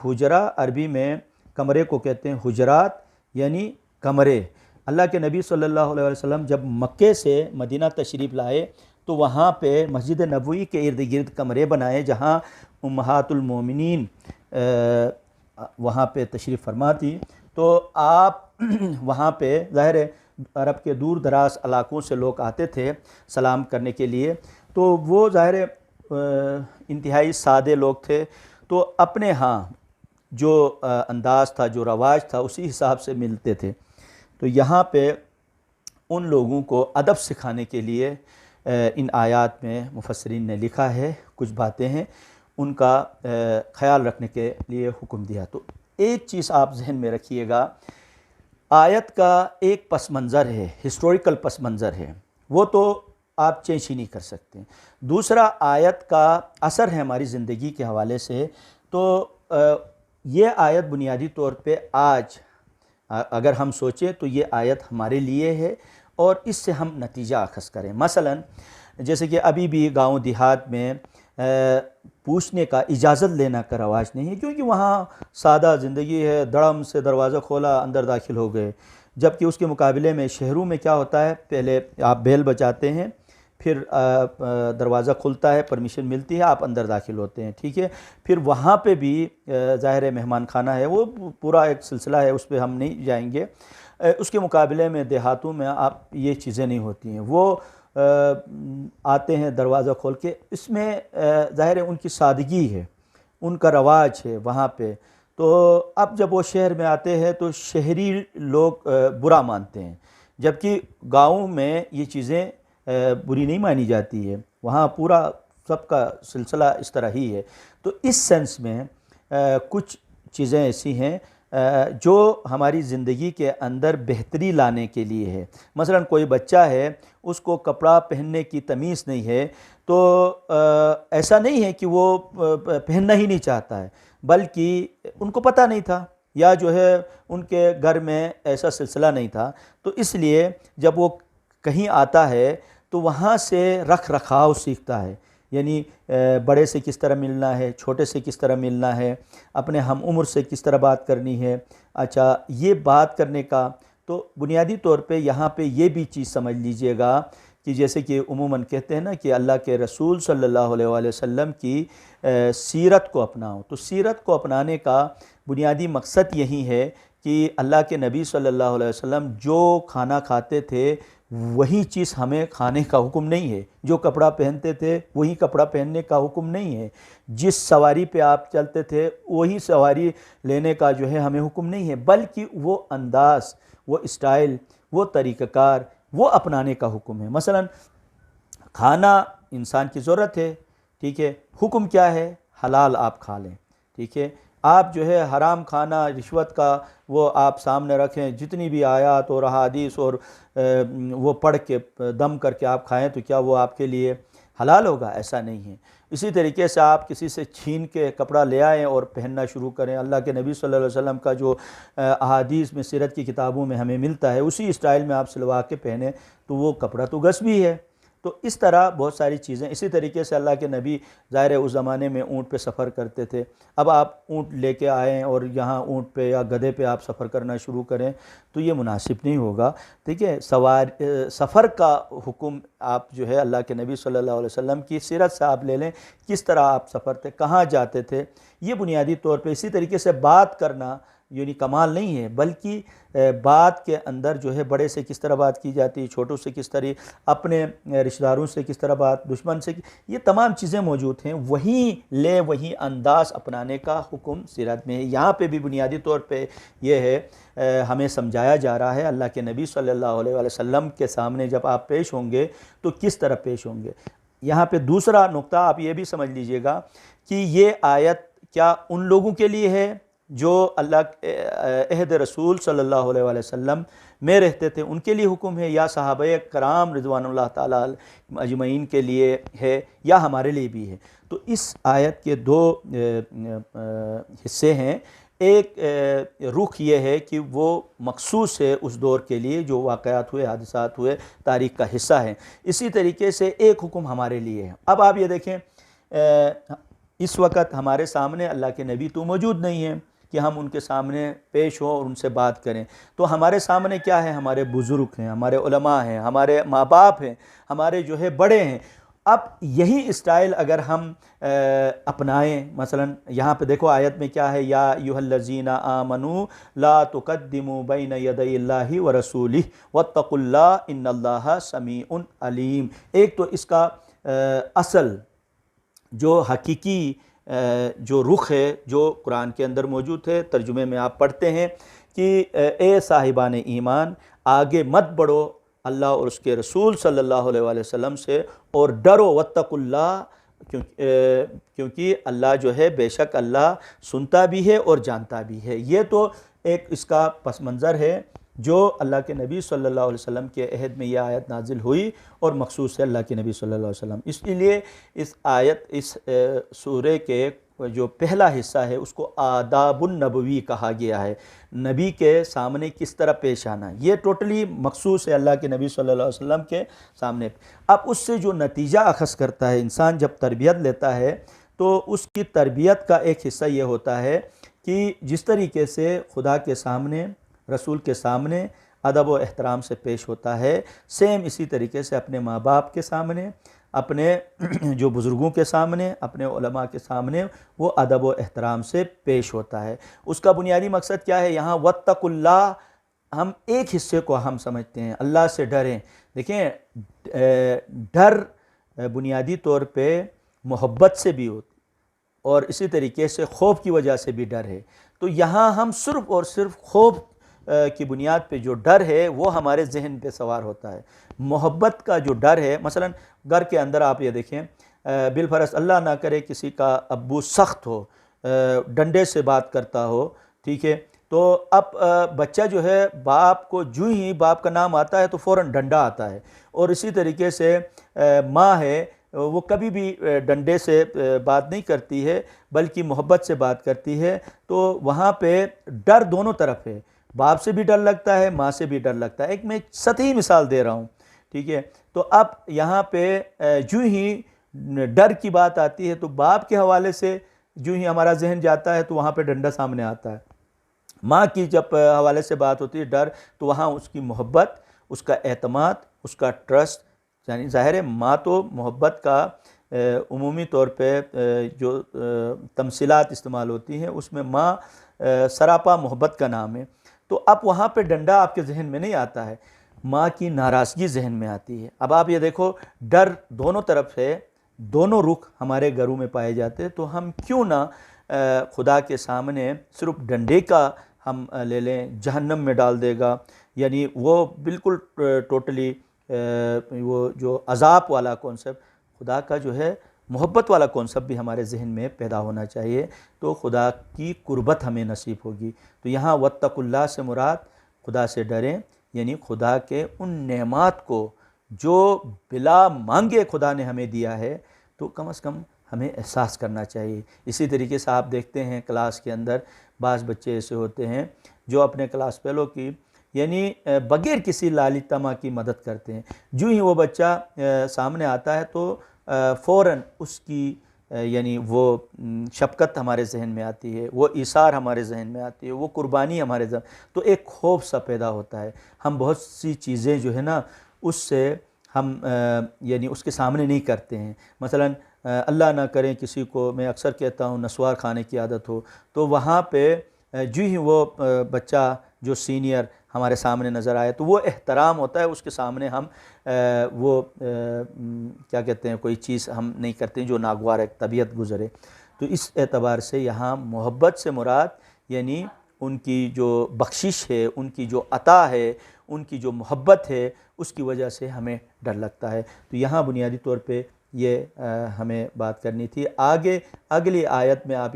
हुजरा अरबी में कमरे को कहते हैं हुजरात, यानी कमरे। अल्लाह के नबी सल्लल्लाहु अलैहि वसल्लम जब मक्के से मदीना तशरीफ़ लाए तो वहाँ पे मस्जिद नबवी के इर्द गिर्द कमरे बनाए जहाँ उम्महातुल मोमिनीन वहाँ पे तशरीफ़ फरमा थी। तो आप वहाँ पे ज़ाहिर है अरब के दूर दराज इलाक़ों से लोग आते थे सलाम करने के लिए, तो वो ज़ाहिर है इंतहाई सादे लोग थे, तो अपने यहाँ जो अंदाज़ था, जो रवाज था, उसी हिसाब से मिलते थे। तो यहाँ पे उन लोगों को अदब सिखाने के लिए इन आयात में मुफस्सिरीन ने लिखा है, कुछ बातें हैं उनका ख़याल रखने के लिए हुक्म दिया। तो एक चीज़ आप जहन में रखिएगा, आयत का एक पस मंज़र है, हिस्टोरिकल पस मंज़र है, वो तो आप चेंज ही नहीं कर सकते। दूसरा, आयत का असर है हमारी ज़िंदगी के हवाले से। तो ये आयत बुनियादी तौर पे आज अगर हम सोचें तो ये आयत हमारे लिए है और इससे हम नतीजा अखज़ करें। मसलन जैसे कि अभी भी गाँव देहात में पूछने का, इजाज़त लेना का रवाज नहीं है, क्योंकि वहाँ सादा ज़िंदगी है, धड़म से दरवाज़ा खोला अंदर दाखिल हो गए। जबकि उसके मुकाबले में शहरों में क्या होता है, पहले आप बेल बजाते हैं, फिर दरवाज़ा खुलता है, परमिशन मिलती है, आप अंदर दाखिल होते हैं, ठीक है। फिर वहाँ पे भी ज़ाहिर है मेहमान खाना है, वो पूरा एक सिलसिला है, उस पर हम नहीं जाएंगे। उसके मुकाबले में देहातों में आप ये चीज़ें नहीं होती हैं, वो आते हैं दरवाज़ा खोल के। इसमें ज़ाहिर है उनकी सादगी है, उनका रवाज है वहाँ पे। तो अब जब वो शहर में आते हैं तो शहरी लोग बुरा मानते हैं, जबकि गाँव में ये चीज़ें बुरी नहीं मानी जाती है, वहाँ पूरा सबका सिलसिला इस तरह ही है। तो इस सेंस में कुछ चीज़ें ऐसी हैं जो हमारी ज़िंदगी के अंदर बेहतरी लाने के लिए है। मसलन कोई बच्चा है, उसको कपड़ा पहनने की तमीज़ नहीं है, तो ऐसा नहीं है कि वो पहनना ही नहीं चाहता है, बल्कि उनको पता नहीं था या जो है उनके घर में ऐसा सिलसिला नहीं था। तो इसलिए जब वो कहीं आता है तो वहाँ से रख रखाव सीखता है, यानी बड़े से किस तरह मिलना है, छोटे से किस तरह मिलना है, अपने हम उम्र से किस तरह बात करनी है। अच्छा, ये बात करने का तो बुनियादी तौर पे यहाँ पे ये भी चीज़ समझ लीजिएगा कि जैसे कि उमूमन कहते हैं ना कि अल्लाह के रसूल सल्लल्लाहु अलैहि वसल्लम की सीरत को अपनाओ। तो सीरत को अपनाने का बुनियादी मकसद यही है कि अल्लाह के नबी सल्लल्लाहु अलैहि वसल्लम जो खाना खाते थे वही चीज़ हमें खाने का हुक्म नहीं है, जो कपड़ा पहनते थे वही कपड़ा पहनने का हुक्म नहीं है, जिस सवारी पे आप चलते थे वही सवारी लेने का जो है हमें हुक्म नहीं है, बल्कि वो अंदाज़, वो स्टाइल, वो तरीक़ाकार, वो अपनाने का हुक्म है। मसलन खाना इंसान की ज़रूरत है, ठीक है, हुक्म क्या है, हलाल आप खा लें, ठीक है। आप जो है हराम खाना, रिश्वत का वो आप सामने रखें, जितनी भी आयत और अहादीस और वो पढ़ के दम करके आप खाएं, तो क्या वो आपके लिए हलाल होगा? ऐसा नहीं है। इसी तरीके से आप किसी से छीन के कपड़ा ले आएँ और पहनना शुरू करें, अल्लाह के नबी सल्लल्लाहु अलैहि वसल्लम का जो अहादीस में, सीरत की किताबों में हमें मिलता है, उसी स्टाइल में आप सिलवा के पहने, तो वो कपड़ा तो गस्बी है। तो इस तरह बहुत सारी चीज़ें। इसी तरीके से अल्लाह के नबी ज़ाहिर है उस ज़माने में ऊँट पे सफ़र करते थे। अब आप ऊँट लेके आएँ और यहाँ ऊँट पे या गधे पे आप सफ़र करना शुरू करें तो ये मुनासिब नहीं होगा, ठीक है। सफ़र का हुक्म आप जो है अल्लाह के नबी सल्लल्लाहु अलैहि वसल्लम की सीरत से आप ले लें, किस तरह आप सफ़र थे, कहाँ जाते थे, ये बुनियादी तौर पे। इसी तरीके से बात करना यानी कमाल नहीं है, बल्कि बात के अंदर जो है बड़े से किस तरह बात की जाती है, छोटों से किस तरह, अपने रिश्तेदारों से किस तरह बात, दुश्मन से, ये तमाम चीज़ें मौजूद हैं। वही अंदाज़ अपनाने का हुक्म सीरत में है। यहाँ पे भी बुनियादी तौर पे ये है, हमें समझाया जा रहा है अल्लाह के नबी सल्लल्लाहु अलैहि वसल्लम के सामने जब आप पेश होंगे तो किस तरह पेश होंगे। यहाँ पे दूसरा नुक्ता आप ये भी समझ लीजिएगा कि ये आयत क्या उन लोगों के लिए है जो अल्लाह अहद रसूल सल्लल्लाहु अलैहि वसल्लम में रहते थे, उनके लिए हुक्म है, या सहाबाए कराम रिज़वानुल्लाह ताला अजमईन के लिए है, या हमारे लिए भी है। तो इस आयत के दो हिस्से हैं। एक रुख ये है कि वो मखसूस है उस दौर के लिए, जो वाक़यात हुए, हादिसात हुए, तारीख़ का हिस्सा है। इसी तरीके से एक हुक्म हमारे लिए है। अब आप ये देखें, इस वक्त हमारे सामने अल्लाह के नबी तो मौजूद नहीं है कि हम उनके सामने पेश हों और उनसे बात करें। तो हमारे सामने क्या है, हमारे बुज़ुर्ग हैं, हमारे उलमा हैं, हमारे माँ बाप हैं, हमारे जो है बड़े हैं। अब यही स्टाइल अगर हम अपनाएं, मसलन यहाँ पे देखो आयत में क्या है, या अय्युहल्लज़ीना आमनू ला तुक़द्दिमू बैन यदैल्लाहि व रसूलिही वत्तक़ुल्लाह इन्नल्लाहा समीउन अलीम। एक तो इसका असल जो हकीकी जो रुख है जो कुरान के अंदर मौजूद है, तर्जुमे में आप पढ़ते हैं कि ए साहिबान ईमान, आगे मत बढ़ो अल्लाह और उसके रसूल सल्लल्लाहु अलैहि वसल्लम से, और डरो वत्तकुल्लाह, क्योंकि अल्लाह जो है बेशक अल्लाह सुनता भी है और जानता भी है। ये तो एक इसका पस मंज़र है जो अल्लाह के नबी सल्लल्लाहु अलैहि वसल्लम के अहद में यह आयत नाजिल हुई और मखसूस है अल्लाह के नबी सल्लल्लाहु अलैहि वसल्लम। इसलिए इस आयत, इस सूरे के जो पहला हिस्सा है उसको आदाबुन नबवी कहा गया है। नबी के सामने किस तरह पेश आना, ये टोटली मखसूस है अल्लाह के नबी सल्लल्लाहु अलैहि वसल्लम के सामने। अब उससे जो नतीजा अखज़ करता है इंसान जब तरबियत लेता है, तो उसकी तरबियत का एक हिस्सा ये होता है कि जिस तरीके से खुदा के सामने, रसूल के सामने अदब व एहतराम से पेश होता है, सेम इसी तरीके से अपने माँ बाप के सामने, अपने जो बुज़ुर्गों के सामने, अपने उलमा के सामने वो अदब व एहतराम से पेश होता है। उसका बुनियादी मकसद क्या है, यहाँ वत्तकुल्लाह हम एक हिस्से को हम समझते हैं, अल्लाह से डरें। देखें, डर बुनियादी तौर पे मोहब्बत से भी होती और इसी तरीके से खौफ की वजह से भी डर है। तो यहाँ हम सिर्फ़ और सिर्फ खौफ की बुनियाद पे जो डर है वो हमारे जहन पे सवार होता है। मोहब्बत का जो डर है, मसलन घर के अंदर आप ये देखें, बिलफरस अल्लाह ना करे किसी का अब्बू सख्त हो, डंडे से बात करता हो, ठीक है, तो अब बच्चा जो है बाप को जो ही बाप का नाम आता है तो फ़ौरन डंडा आता है। और इसी तरीके से माँ है, वो कभी भी डंडे से बात नहीं करती है बल्कि मोहब्बत से बात करती है। तो वहाँ पे डर दोनों तरफ है, बाप से भी डर लगता है, माँ से भी डर लगता है। एक मैं सतही मिसाल दे रहा हूँ, ठीक है। तो अब यहाँ पे जो ही डर की बात आती है तो बाप के हवाले से जो ही हमारा जहन जाता है तो वहाँ पे डंडा सामने आता है। माँ की जब हवाले से बात होती है डर, तो वहाँ उसकी मोहब्बत, उसका एतमाद, उसका ट्रस्ट, यानी ज़ाहिर है माँ तो मोहब्बत का उमूमी तौर पे जो तमसीलात इस्तेमाल होती हैं उसमें माँ सरापा मोहब्बत का नाम है। तो अब वहाँ पे डंडा आपके जहन में नहीं आता है, माँ की नाराज़गी जहन में आती है। अब आप ये देखो, डर दोनों तरफ है, दोनों रुख हमारे घरों में पाए जाते हैं। तो हम क्यों ना खुदा के सामने सिर्फ डंडे का हम ले लें, जहन्नम में डाल देगा, यानी वो बिल्कुल टोटली वो जो अज़ाब वाला कॉन्सेप्ट, खुदा का जो है मोहब्बत वाला कॉन्सेप्ट भी हमारे जहन में पैदा होना चाहिए, तो खुदा की कुर्बत हमें नसीब होगी। तो यहाँ वत्तकुल्लाह से मुराद खुदा से डरें, यानी खुदा के उन नेमात को जो बिला मांगे खुदा ने हमें दिया है, तो कम से कम हमें एहसास करना चाहिए। इसी तरीके से आप देखते हैं क्लास के अंदर बाज़ बच्चे ऐसे होते हैं जो अपने क्लास फेलो की यानी बग़ैर किसी लालितमा की मदद करते हैं। जो ही वो बच्चा सामने आता है तो फ़ौरन उसकी यानी वो शफ़क़त हमारे जहन में आती है, वो ईसार हमारे जहन में आती है, वो कुर्बानी हमारे जहन, तो एक खौफ सा पैदा होता है। हम बहुत सी चीज़ें जो है ना उससे हम यानी उसके सामने नहीं करते हैं। मसलन अल्लाह ना करें किसी को, मैं अक्सर कहता हूँ, नस्वार खाने की आदत हो, तो वहाँ पे जो ही वो बच्चा जो सीनियर हमारे सामने नज़र आए तो वो एहतराम होता है, उसके सामने हम वो क्या कहते हैं, कोई चीज़ हम नहीं करते जो नागवार है, तबीयत गुज़रे। तो इस एतबार से यहाँ मोहब्बत से मुराद यानी उनकी जो बख्शिश है, उनकी जो अता है, उनकी जो मोहब्बत है, उसकी वजह से हमें डर लगता है। तो यहाँ बुनियादी तौर पे ये हमें बात करनी थी। आगे अगली आयत में आप